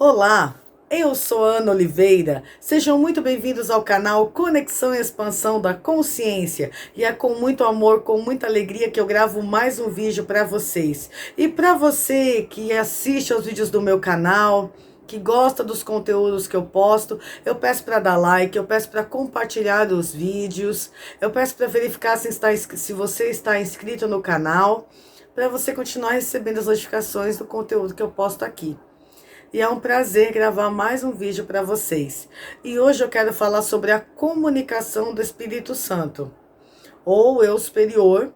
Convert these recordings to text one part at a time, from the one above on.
Olá, eu sou Ana Oliveira. Sejam muito bem-vindos ao canal Conexão e Expansão da Consciência. E é com muito amor, com muita alegria que eu gravo mais um vídeo para vocês. E para você que assiste aos vídeos do meu canal, que gosta dos conteúdos que eu posto, eu peço para dar like, eu peço para compartilhar os vídeos, eu peço para verificar se você está inscrito no canal, para você continuar recebendo as notificações do conteúdo que eu posto aqui. E é um prazer gravar mais um vídeo para vocês. E hoje eu quero falar sobre a comunicação do Espírito Santo, ou eu superior.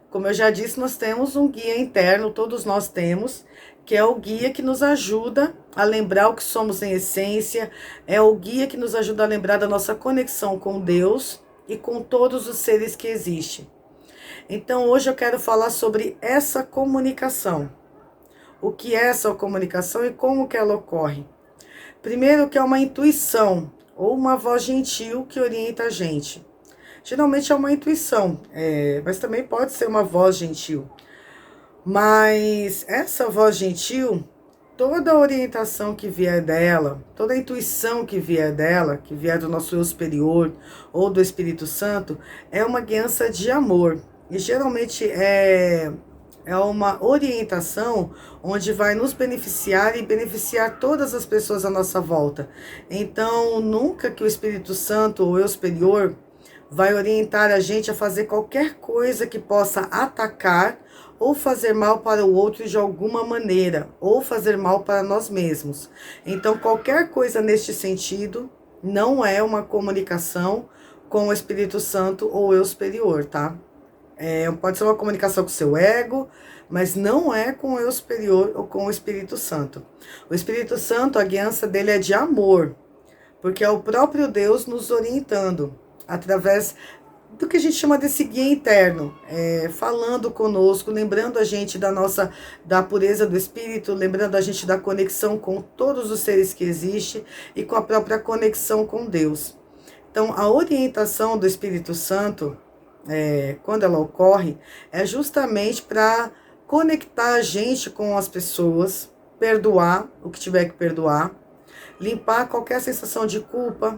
Como eu já disse, nós temos um guia interno, todos nós temos, que é o guia que nos ajuda a lembrar o que somos em essência, é o guia que nos ajuda a lembrar da nossa conexão com Deus e com todos os seres que existem. Então hoje eu quero falar sobre essa comunicação. O que é essa comunicação e como que ela ocorre? Primeiro, que é uma intuição ou uma voz gentil que orienta a gente. Geralmente é uma intuição, mas também pode ser uma voz gentil. Mas essa voz gentil, toda a orientação que vier dela, toda a intuição que vier dela, que vier do nosso eu superior ou do Espírito Santo, é uma guiança de amor. E geralmente é uma orientação onde vai nos beneficiar e beneficiar todas as pessoas à nossa volta. Então, nunca que o Espírito Santo ou eu superior vai orientar a gente a fazer qualquer coisa que possa atacar ou fazer mal para o outro de alguma maneira, ou fazer mal para nós mesmos. Então, qualquer coisa neste sentido não é uma comunicação com o Espírito Santo ou eu superior, tá? Pode ser uma comunicação com o seu ego, mas não é com o eu superior ou com o Espírito Santo. O Espírito Santo, a guiança dele é de amor, porque é o próprio Deus nos orientando, através do que a gente chama desse guia interno, falando conosco, lembrando a gente da pureza do Espírito, lembrando a gente da conexão com todos os seres que existem e com a própria conexão com Deus. Então, a orientação do Espírito Santo, quando ela ocorre, é justamente para conectar a gente com as pessoas, perdoar o que tiver que perdoar, limpar qualquer sensação de culpa,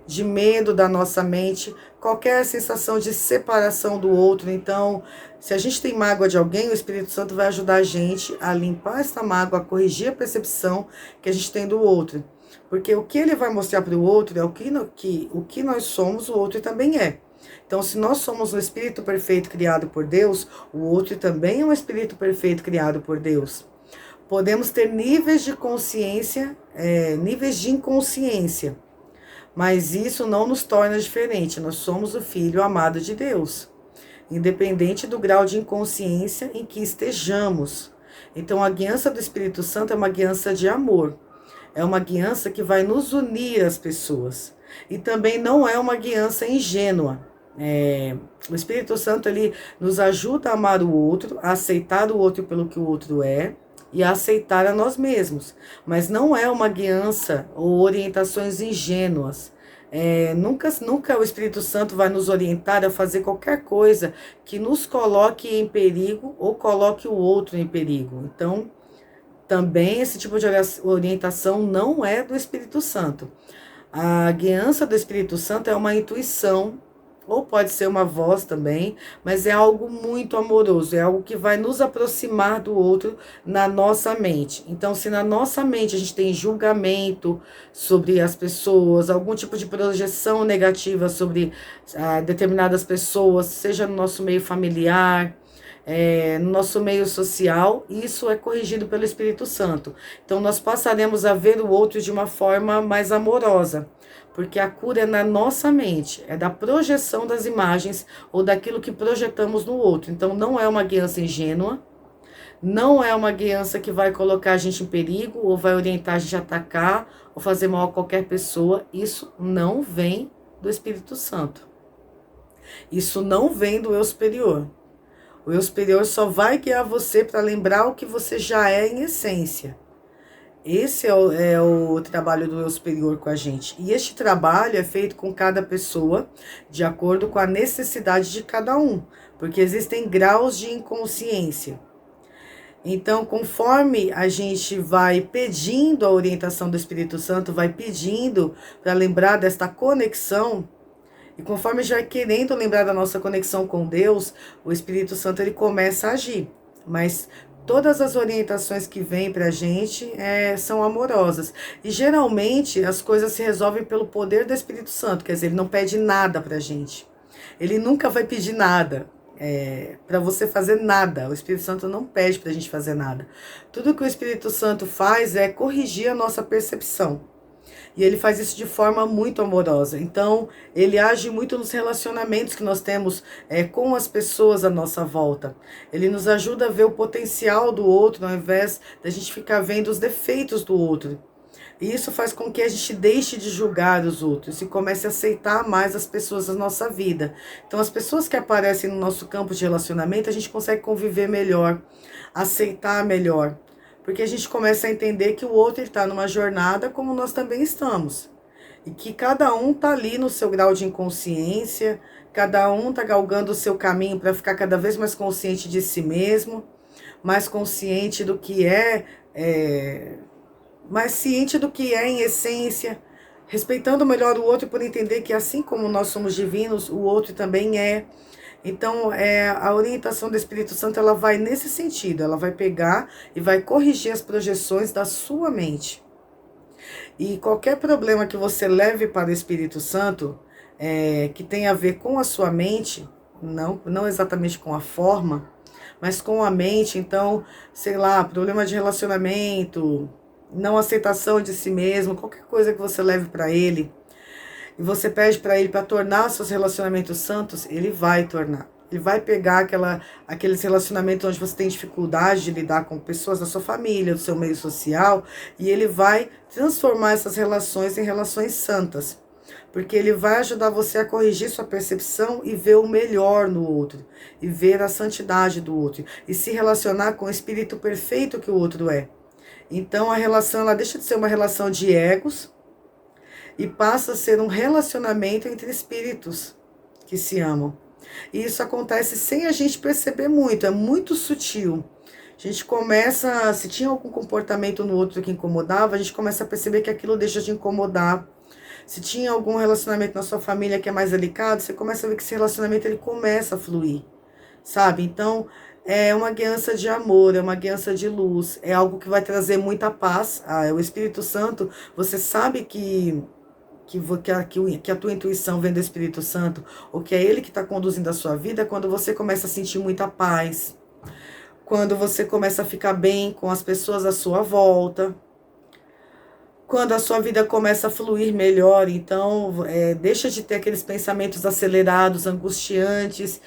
de medo da nossa mente, qualquer sensação de separação do outro. Então, se a gente tem mágoa de alguém, o Espírito Santo vai ajudar a gente a limpar essa mágoa, a corrigir a percepção que a gente tem do outro. Porque o que ele vai mostrar para o outro é o que nós somos, o outro também é. Então, se nós somos um espírito perfeito criado por Deus, o outro também é um espírito perfeito criado por Deus. Podemos ter níveis de consciência, níveis de inconsciência, mas isso não nos torna diferente. Nós somos o Filho amado de Deus, independente do grau de inconsciência em que estejamos. Então, a guiança do Espírito Santo é uma guiança de amor, é uma guiança que vai nos unir às pessoas. E também não é uma guiança ingênua. O Espírito Santo, ele nos ajuda a amar o outro, a aceitar o outro pelo que o outro é e a aceitar a nós mesmos. Mas não é uma guiança ou orientações ingênuas. Nunca o Espírito Santo vai nos orientar a fazer qualquer coisa que nos coloque em perigo ou coloque o outro em perigo. Então, também esse tipo de orientação não é do Espírito Santo. A guiança do Espírito Santo é uma intuição, ou pode ser uma voz também, mas é algo muito amoroso, é algo que vai nos aproximar do outro na nossa mente. Então, se na nossa mente a gente tem julgamento sobre as pessoas, algum tipo de projeção negativa sobre determinadas pessoas, seja no nosso meio familiar, no nosso meio social, isso é corrigido pelo Espírito Santo. Então, nós passaremos a ver o outro de uma forma mais amorosa, porque a cura é na nossa mente, é da projeção das imagens ou daquilo que projetamos no outro. Então, não é uma guiança ingênua, não é uma guiança que vai colocar a gente em perigo ou vai orientar a gente a atacar ou fazer mal a qualquer pessoa. Isso não vem do Espírito Santo. Isso não vem do eu superior. O eu superior só vai guiar você para lembrar o que você já é em essência. Esse é o trabalho do eu superior com a gente. E este trabalho é feito com cada pessoa, de acordo com a necessidade de cada um. Porque existem graus de inconsciência. Então, conforme a gente vai pedindo a orientação do Espírito Santo, vai pedindo para lembrar desta conexão, e conforme a gente vai querendo lembrar da nossa conexão com Deus, o Espírito Santo ele começa a agir. Mas todas as orientações que vêm para a gente são amorosas. E geralmente as coisas se resolvem pelo poder do Espírito Santo, quer dizer, ele não pede nada para a gente. Ele nunca vai pedir nada. Para você fazer nada. O Espírito Santo não pede para a gente fazer nada. Tudo que o Espírito Santo faz é corrigir a nossa percepção. E ele faz isso de forma muito amorosa. Então, ele age muito nos relacionamentos que nós temos com as pessoas à nossa volta. Ele nos ajuda a ver o potencial do outro, ao invés da gente ficar vendo os defeitos do outro. E isso faz com que a gente deixe de julgar os outros e comece a aceitar mais as pessoas da nossa vida. Então, as pessoas que aparecem no nosso campo de relacionamento, a gente consegue conviver melhor, aceitar melhor. Porque a gente começa a entender que o outro está numa jornada como nós também estamos. E que cada um está ali no seu grau de inconsciência, cada um está galgando o seu caminho para ficar cada vez mais consciente de si mesmo, mais consciente do que mais ciente do que é em essência, respeitando melhor o outro por entender que assim como nós somos divinos, o outro também é. Então, a orientação do Espírito Santo, ela vai nesse sentido, ela vai pegar e vai corrigir as projeções da sua mente. E qualquer problema que você leve para o Espírito Santo, que tem a ver com a sua mente, não exatamente com a forma, mas com a mente, então, sei lá, problema de relacionamento, não aceitação de si mesmo, qualquer coisa que você leve para ele, e você pede para ele para tornar seus relacionamentos santos, ele vai tornar. Ele vai pegar aqueles relacionamentos onde você tem dificuldade de lidar com pessoas da sua família, do seu meio social, e ele vai transformar essas relações em relações santas. Porque ele vai ajudar você a corrigir sua percepção e ver o melhor no outro, e ver a santidade do outro, e se relacionar com o espírito perfeito que o outro é. Então a relação ela deixa de ser uma relação de egos e passa a ser um relacionamento entre espíritos que se amam. E isso acontece sem a gente perceber muito, é muito sutil. A gente começa, se tinha algum comportamento no outro que incomodava, a gente começa a perceber que aquilo deixa de incomodar. Se tinha algum relacionamento na sua família que é mais delicado, você começa a ver que esse relacionamento ele começa a fluir, sabe? Então, é uma guiança de amor, é uma guiança de luz, é algo que vai trazer muita paz. O Espírito Santo, você sabe que a tua intuição vem do Espírito Santo, ou que é ele que está conduzindo a sua vida, quando você começa a sentir muita paz, quando você começa a ficar bem com as pessoas à sua volta, quando a sua vida começa a fluir melhor. Então, deixa de ter aqueles pensamentos acelerados, angustiantes,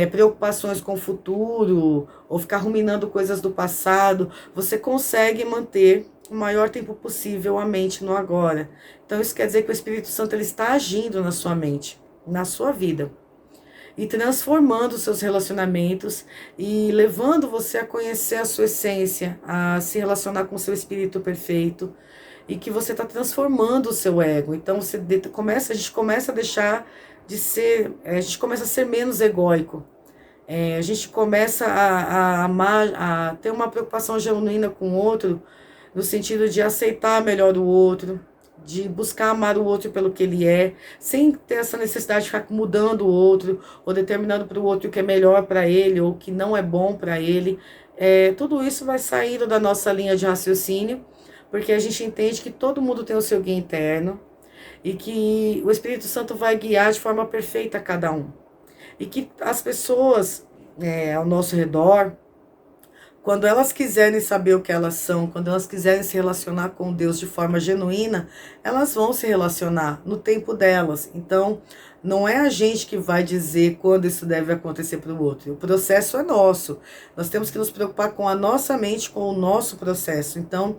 preocupações com o futuro, ou ficar ruminando coisas do passado. Você consegue manter o maior tempo possível a mente no agora. Então, isso quer dizer que o Espírito Santo ele está agindo na sua mente, na sua vida, e transformando os seus relacionamentos e levando você a conhecer a sua essência, a se relacionar com o seu espírito perfeito, e que você está transformando o seu ego. Então a gente começa a deixar de ser, a gente começa a ser menos egóico. A gente começa a amar, a ter uma preocupação genuína com o outro, no sentido de aceitar melhor o outro, de buscar amar o outro pelo que ele é, sem ter essa necessidade de ficar mudando o outro, ou determinando para o outro o que é melhor para ele, ou o que não é bom para ele. Tudo isso vai saindo da nossa linha de raciocínio, porque a gente entende que todo mundo tem o seu guia interno e que o Espírito Santo vai guiar de forma perfeita a cada um. E que as pessoas ao nosso redor, quando elas quiserem saber o que elas são, quando elas quiserem se relacionar com Deus de forma genuína, elas vão se relacionar no tempo delas. Então, não é a gente que vai dizer quando isso deve acontecer para o outro. O processo é nosso. Nós temos que nos preocupar com a nossa mente, com o nosso processo. Então,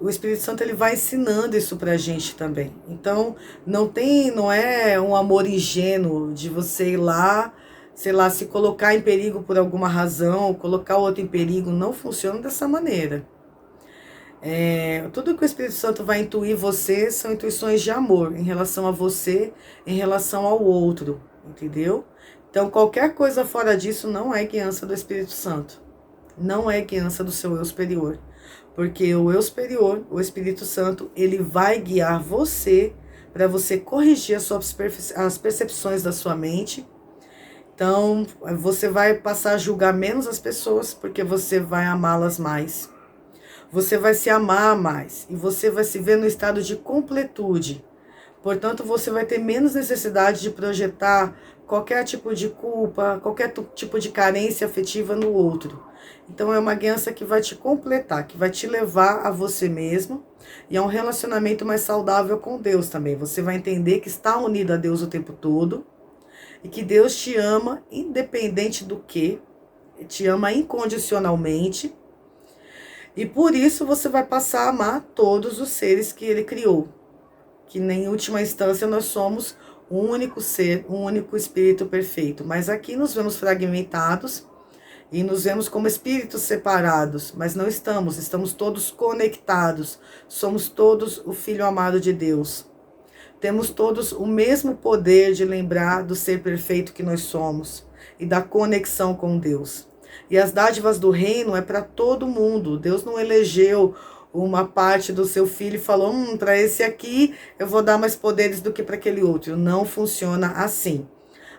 o Espírito Santo ele vai ensinando isso pra gente também. Então, não é um amor ingênuo de você ir lá, sei lá, se colocar em perigo por alguma razão, ou colocar o outro em perigo. Não funciona dessa maneira. Tudo que o Espírito Santo vai intuir você são intuições de amor em relação a você, em relação ao outro, entendeu? Então, qualquer coisa fora disso não é guiança do Espírito Santo. não é guiança do seu eu superior. Porque o eu superior, o Espírito Santo, ele vai guiar você para você corrigir as percepções da sua mente. Então, você vai passar a julgar menos as pessoas, porque você vai amá-las mais. Você vai se amar mais e você vai se ver no estado de completude. Portanto, você vai ter menos necessidade de projetar qualquer tipo de culpa, qualquer tipo de carência afetiva no outro. Então, é uma guiança que vai te completar, que vai te levar a você mesmo e a um relacionamento mais saudável com Deus também. Você vai entender que está unido a Deus o tempo todo e que Deus te ama independente do que, te ama incondicionalmente. E por isso você vai passar a amar todos os seres que ele criou. Que em última instância nós somos um único ser, um único espírito perfeito. Mas aqui nos vemos fragmentados e nos vemos como espíritos separados. Mas não estamos, estamos todos conectados. Somos todos o Filho amado de Deus. Temos todos o mesmo poder de lembrar do ser perfeito que nós somos e da conexão com Deus. E as dádivas do reino é para todo mundo. Deus não elegeu uma parte do seu filho e falou, para esse aqui eu vou dar mais poderes do que para aquele outro. Não funciona assim.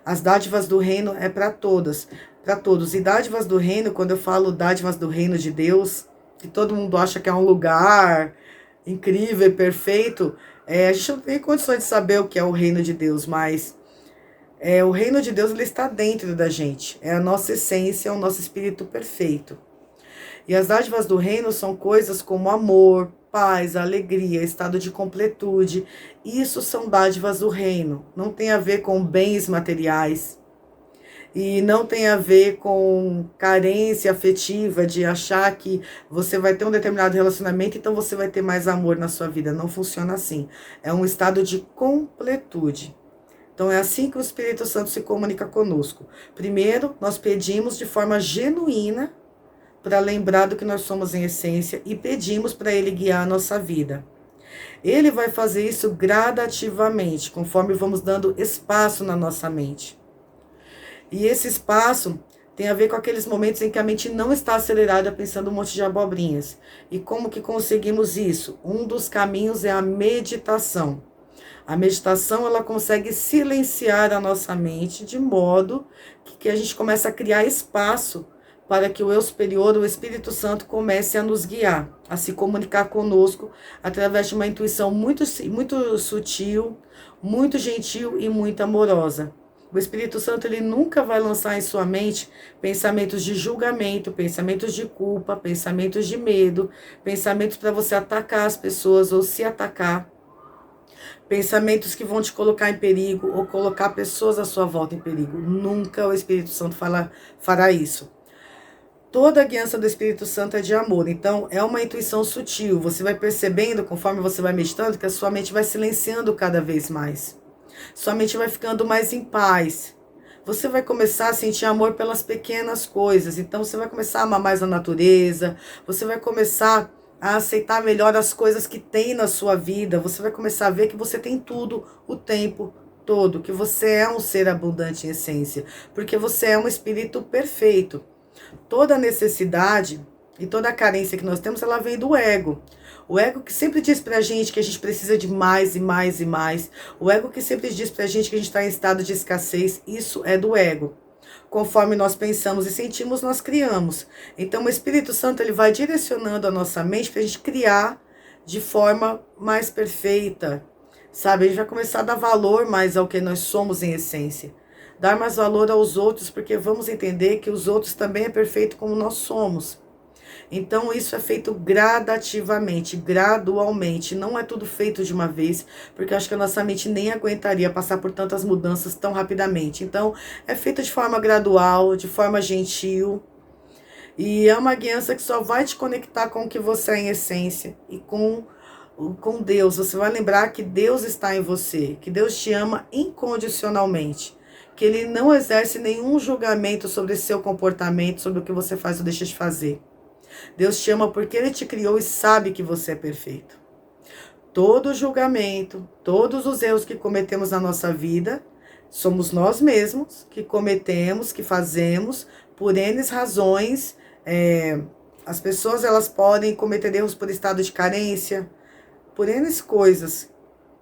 As dádivas do reino é para todas, para todos. E dádivas do reino, quando eu falo dádivas do reino de Deus, que todo mundo acha que é um lugar incrível e perfeito, a gente não tem condições de saber o que é o reino de Deus, mas o reino de Deus ele está dentro da gente. É a nossa essência, é o nosso espírito perfeito. E as dádivas do reino são coisas como amor, paz, alegria, estado de completude. Isso são dádivas do reino. Não tem a ver com bens materiais. E não tem a ver com carência afetiva de achar que você vai ter um determinado relacionamento, então você vai ter mais amor na sua vida. Não funciona assim. É um estado de completude. Então é assim que o Espírito Santo se comunica conosco. Primeiro, nós pedimos de forma genuína para lembrar do que nós somos em essência e pedimos para ele guiar a nossa vida. Ele vai fazer isso gradativamente, conforme vamos dando espaço na nossa mente. E esse espaço tem a ver com aqueles momentos em que a mente não está acelerada pensando um monte de abobrinhas. E como que conseguimos isso? Um dos caminhos é a meditação. A meditação, ela consegue silenciar a nossa mente de modo que a gente começa a criar espaço para que o eu superior, o Espírito Santo, comece a nos guiar, a se comunicar conosco através de uma intuição muito sutil, muito gentil e muito amorosa. O Espírito Santo ele nunca vai lançar em sua mente pensamentos de julgamento, pensamentos de culpa, pensamentos de medo, pensamentos para você atacar as pessoas ou se atacar. Pensamentos que vão te colocar em perigo ou colocar pessoas à sua volta em perigo. Nunca o Espírito Santo fará isso. Toda a guiança do Espírito Santo é de amor. Então, é uma intuição sutil. Você vai percebendo, conforme você vai meditando, que a sua mente vai silenciando cada vez mais. Sua mente vai ficando mais em paz. Você vai começar a sentir amor pelas pequenas coisas. Então, você vai começar a amar mais a natureza. Você vai começar a aceitar melhor as coisas que tem na sua vida. Você vai começar a ver que você tem tudo o tempo todo, que você é um ser abundante em essência, porque você é um espírito perfeito. Toda necessidade e toda carência que nós temos, ela vem do ego. O ego que sempre diz pra gente que a gente precisa de mais e mais e mais. O ego que sempre diz pra gente que a gente está em estado de escassez. Isso é do ego. Conforme nós pensamos e sentimos, nós criamos. Então, o Espírito Santo ele vai direcionando a nossa mente para a gente criar de forma mais perfeita, sabe? A gente vai começar a dar valor mais ao que nós somos em essência. Dar mais valor aos outros, porque vamos entender que os outros também é perfeito como nós somos. Então, isso é feito gradativamente, gradualmente. Não é tudo feito de uma vez, porque eu acho que a nossa mente nem aguentaria passar por tantas mudanças tão rapidamente. Então, é feito de forma gradual, de forma gentil. E é uma guiança que só vai te conectar com o que você é em essência e com Deus. Você vai lembrar que Deus está em você, que Deus te ama incondicionalmente, que Ele não exerce nenhum julgamento sobre seu comportamento, sobre o que você faz ou deixa de fazer. Deus te ama porque Ele te criou e sabe que você é perfeito. Todo julgamento, todos os erros que cometemos na nossa vida, somos nós mesmos que cometemos, que fazemos, por N razões As pessoas elas podem cometer erros por estado de carência, por N coisas,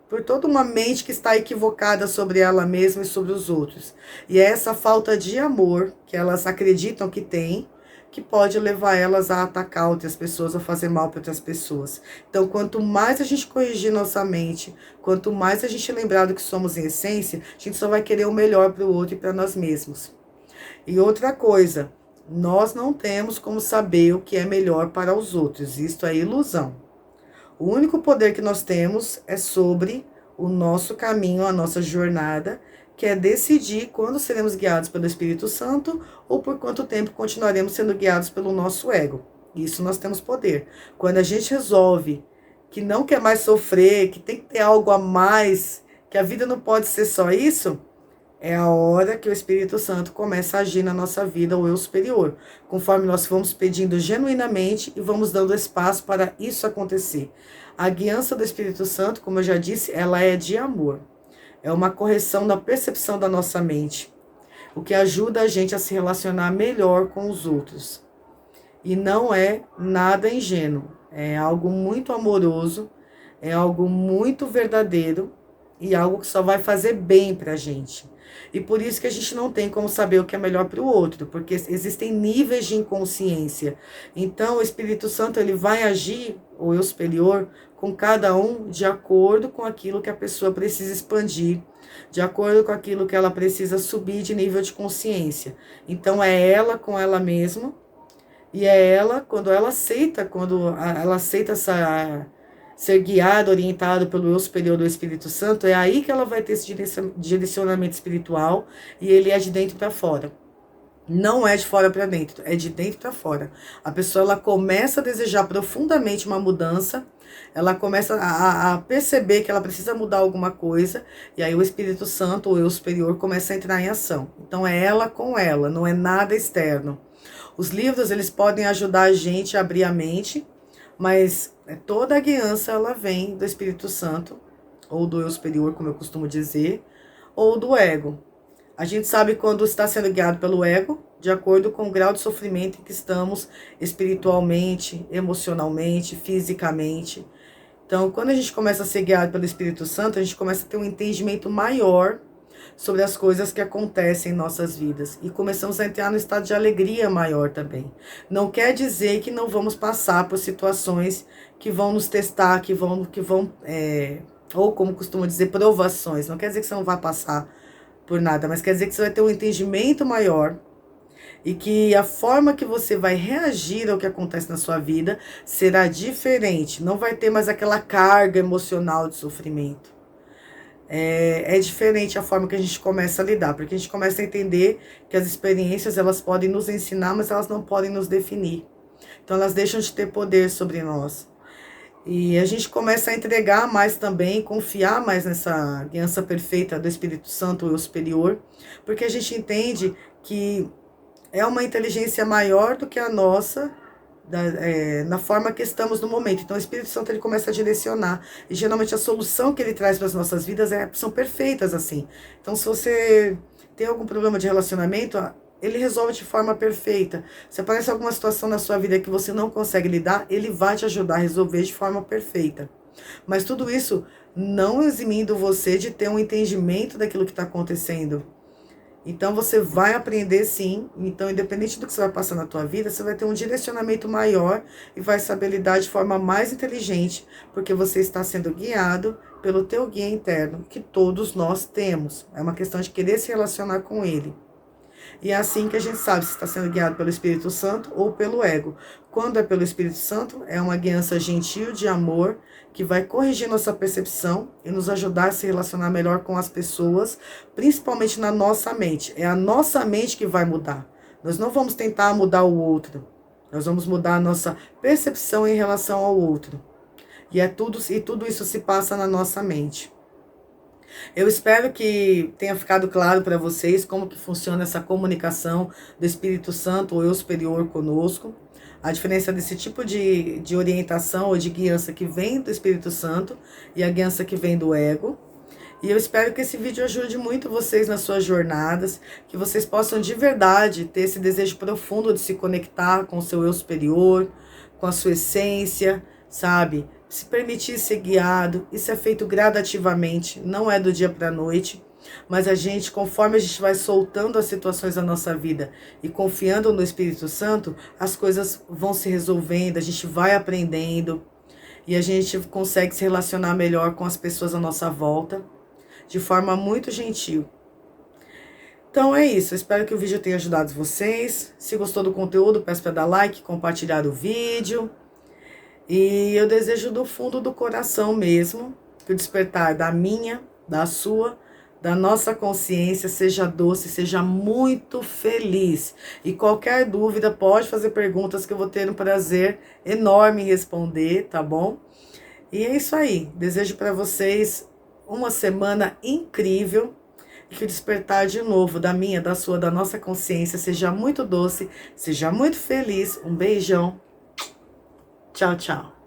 por toda uma mente que está equivocada sobre ela mesma e sobre os outros. E é essa falta de amor que elas acreditam que têm, que pode levar elas a atacar outras pessoas, a fazer mal para outras pessoas. Então, quanto mais a gente corrigir nossa mente, quanto mais a gente lembrar do que somos em essência, a gente só vai querer o melhor para o outro e para nós mesmos. E outra coisa, nós não temos como saber o que é melhor para os outros. Isto é ilusão. O único poder que nós temos é sobre o nosso caminho, a nossa jornada, que é decidir quando seremos guiados pelo Espírito Santo ou por quanto tempo continuaremos sendo guiados pelo nosso ego. Isso nós temos poder. Quando a gente resolve que não quer mais sofrer, que tem que ter algo a mais, que a vida não pode ser só isso, é a hora que o Espírito Santo começa a agir na nossa vida, o eu superior, conforme nós vamos pedindo genuinamente e vamos dando espaço para isso acontecer. A guiança do Espírito Santo, como eu já disse, ela é de amor. É uma correção da percepção da nossa mente, o que ajuda a gente a se relacionar melhor com os outros. E não é nada ingênuo, é algo muito amoroso, é algo muito verdadeiro e algo que só vai fazer bem para a gente. E por isso que a gente não tem como saber o que é melhor para o outro, porque existem níveis de inconsciência. Então o Espírito Santo ele vai agir, o eu superior, com cada um de acordo com aquilo que a pessoa precisa expandir, de acordo com aquilo que ela precisa subir de nível de consciência. Então é ela com ela mesma, e é ela, quando ela aceita essa ser guiada, orientada pelo eu superior do Espírito Santo, é aí que ela vai ter esse direcionamento espiritual, e ele é de dentro para fora. Não é de fora para dentro, é de dentro para fora. A pessoa ela começa a desejar profundamente uma mudança, ela começa a perceber que ela precisa mudar alguma coisa, e aí o Espírito Santo, o eu superior, começa a entrar em ação. Então é ela com ela, não é nada externo. Os livros eles podem ajudar a gente a abrir a mente, mas toda a guiança ela vem do Espírito Santo, ou do eu superior, como eu costumo dizer, ou do ego. A gente sabe quando está sendo guiado pelo ego, de acordo com o grau de sofrimento em que estamos espiritualmente, emocionalmente, fisicamente. Então, quando a gente começa a ser guiado pelo Espírito Santo, a gente começa a ter um entendimento maior sobre as coisas que acontecem em nossas vidas. E começamos a entrar no estado de alegria maior também. Não quer dizer que não vamos passar por situações que vão nos testar, ou como costumam dizer, provações. Não quer dizer que você não vai passar por nada, mas quer dizer que você vai ter um entendimento maior e que a forma que você vai reagir ao que acontece na sua vida será diferente. Não vai ter mais aquela carga emocional de sofrimento. É diferente a forma que a gente começa a lidar, porque a gente começa a entender que as experiências elas podem nos ensinar, mas elas não podem nos definir. Então elas deixam de ter poder sobre nós. E a gente começa a entregar mais também, confiar mais nessa guiança perfeita do Espírito Santo, o eu superior, porque a gente entende que é uma inteligência maior do que a nossa, na forma que estamos no momento. Então o Espírito Santo ele começa a direcionar, e geralmente a solução que ele traz para as nossas vidas são perfeitas assim. Então se você tem algum problema de relacionamento, ele resolve de forma perfeita. Se aparece alguma situação na sua vida que você não consegue lidar, ele vai te ajudar a resolver de forma perfeita. Mas tudo isso não eximindo você de ter um entendimento daquilo que está acontecendo. Então você vai aprender sim. Então, independente do que você vai passar na tua vida, você vai ter um direcionamento maior e vai saber lidar de forma mais inteligente, porque você está sendo guiado pelo teu guia interno, que todos nós temos. É uma questão de querer se relacionar com ele. E é assim que a gente sabe se está sendo guiado pelo Espírito Santo ou pelo ego. Quando é pelo Espírito Santo, é uma guiança gentil de amor, que vai corrigir nossa percepção e nos ajudar a se relacionar melhor com as pessoas, principalmente na nossa mente. É a nossa mente que vai mudar. Nós não vamos tentar mudar o outro. Nós vamos mudar a nossa percepção em relação ao outro. E tudo isso se passa na nossa mente. Eu espero que tenha ficado claro para vocês como que funciona essa comunicação do Espírito Santo, ou eu superior, conosco. A diferença desse tipo de orientação ou de guiança que vem do Espírito Santo e a guiança que vem do ego. E eu espero que esse vídeo ajude muito vocês nas suas jornadas, que vocês possam de verdade ter esse desejo profundo de se conectar com o seu eu superior, com a sua essência, sabe? Se permitir ser guiado. Isso é feito gradativamente, não é do dia para a noite. Mas a gente, conforme a gente vai soltando as situações da nossa vida e confiando no Espírito Santo, as coisas vão se resolvendo, a gente vai aprendendo e a gente consegue se relacionar melhor com as pessoas à nossa volta, de forma muito gentil. Então é isso, eu espero que o vídeo tenha ajudado vocês. Se gostou do conteúdo, peço para dar like, compartilhar o vídeo. E eu desejo do fundo do coração mesmo que o despertar da minha, da sua, da nossa consciência seja doce, seja muito feliz. E qualquer dúvida pode fazer perguntas que eu vou ter um prazer enorme em responder, tá bom? E é isso aí. Desejo para vocês uma semana incrível e que o despertar de novo da minha, da sua, da nossa consciência seja muito doce, seja muito feliz. Um beijão. Tchau, tchau.